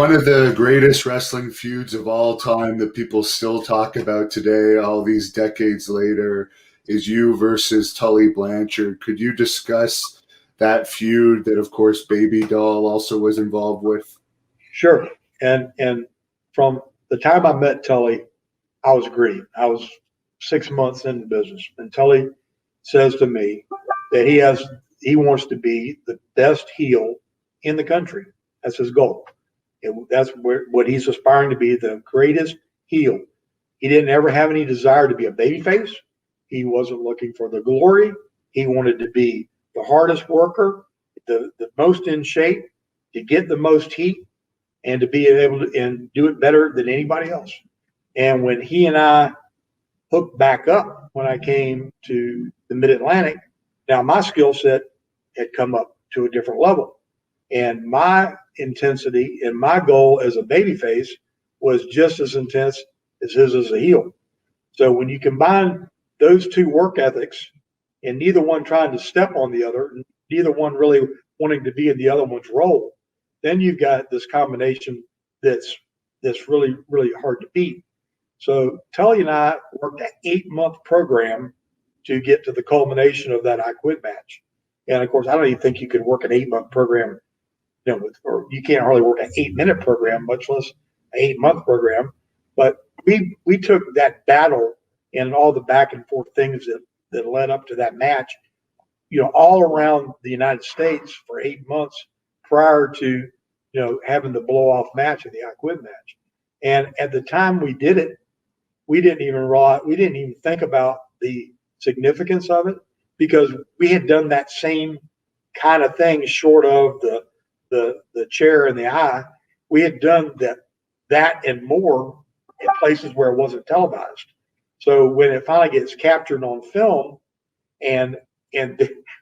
one of the greatest wrestling feuds of all time that people still talk about today, all these decades later, is you versus Tully Blanchard. Could you discuss that feud that, of course, Baby Doll also was involved with? Sure. And from the time I met Tully, I was green. I was 6 months in the business, and Tully says to me that he wants to be the best heel in the country. That's his goal. That's what he's aspiring to be, the greatest heel. He didn't ever have any desire to be a babyface. He wasn't looking for the glory. He wanted to be the hardest worker, the most in shape, to get the most heat, and to be able to and do it better than anybody else. And when he and I hooked back up when I came to the Mid-Atlantic, now my skill set had come up to a different level. And my intensity and my goal as a babyface was just as intense as his as a heel. So when you combine those two work ethics and neither one trying to step on the other, neither one really wanting to be in the other one's role, then you've got this combination that's really, really hard to beat. So Tully and I worked an 8-month program to get to the culmination of that I Quit match. And of course, I don't even think you could work an 8-month program, or you can't hardly work an 8-minute program, much less an 8-month program. But we took that battle and all the back and forth things that led up to that match, all around the United States for 8 months prior to, having the blow off match of the I Quit match. And at the time we did it, we didn't even think about the significance of it, because we had done that same kind of thing short of the chair and the eye. We had done that and more in places where it wasn't televised. So when it finally gets captured on film, and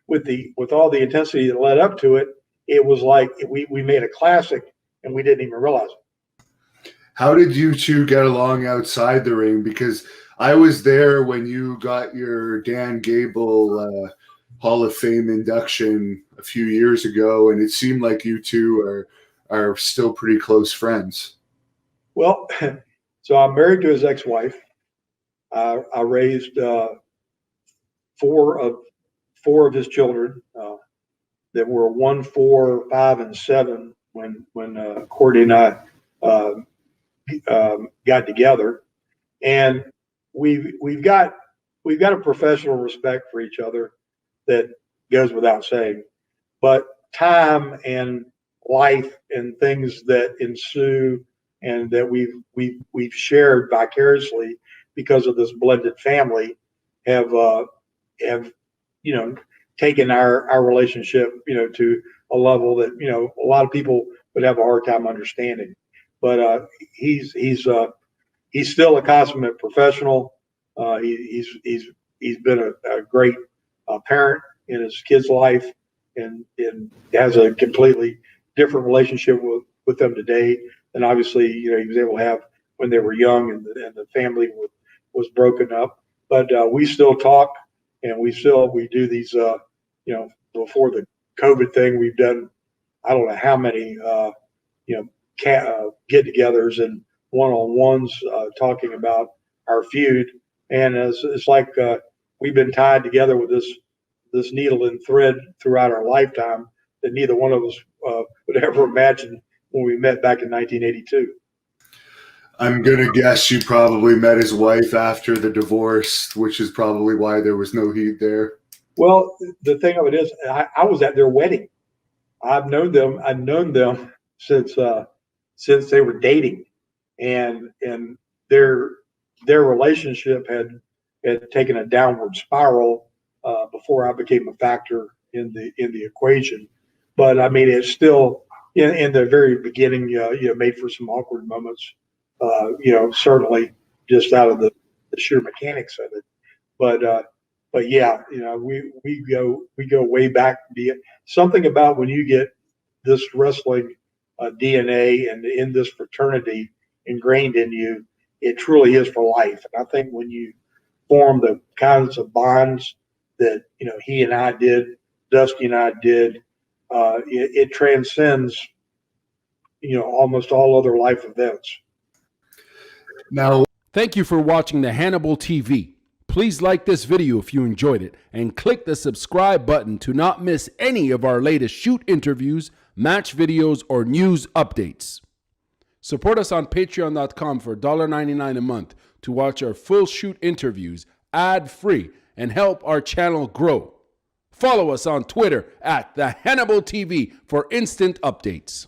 with all the intensity that led up to it, it was like we made a classic and we didn't even realize it. How did you two get along outside the ring? Because I was there when you got your Dan Gable Hall of Fame induction a few years ago, and it seemed like you two are still pretty close friends. Well, so I'm married to his ex-wife. I raised four of his children that were 1, 4, 5, and 7 when Courtney and I got together, and we've got a professional respect for each other that goes without saying. But time and life and things that ensue and that we've shared vicariously because of this blended family have taken our relationship to a level that a lot of people would have a hard time understanding. But he's still a consummate professional. He's been a great parent in his kid's life, and has a completely different relationship with them today than obviously he was able to have when they were young and the family was broken up. But we still talk, and we do these before the COVID thing, we've done I don't know how many get-togethers and one-on-ones talking about our feud, and it's like we've been tied together with this needle and thread throughout our lifetime that neither one of us would ever imagine when we met back in 1982. I'm going to guess you probably met his wife after the divorce, which is probably why there was no heat there. Well, the thing of it is, I was at their wedding. I've known them since they were dating, and their relationship had taken a downward spiral before I became a factor in the equation. But I mean, it's still in the very beginning, made for some awkward moments. Certainly just out of the sheer mechanics of it. But yeah, we go way back. Something about when you get this wrestling DNA and in this fraternity ingrained in you, it truly is for life. And I think when you form the kinds of bonds that he and I did, Dusty and I did, it transcends almost all other life events. Now, Thank you for watching the Hannibal TV. Please like this video if you enjoyed it and click the subscribe button to not miss any of our latest shoot interviews, match videos, or news updates. Support us on patreon.com for $1.99 a month to watch our full shoot interviews ad-free and help our channel grow. Follow us on Twitter at the Hannibal TV for instant updates.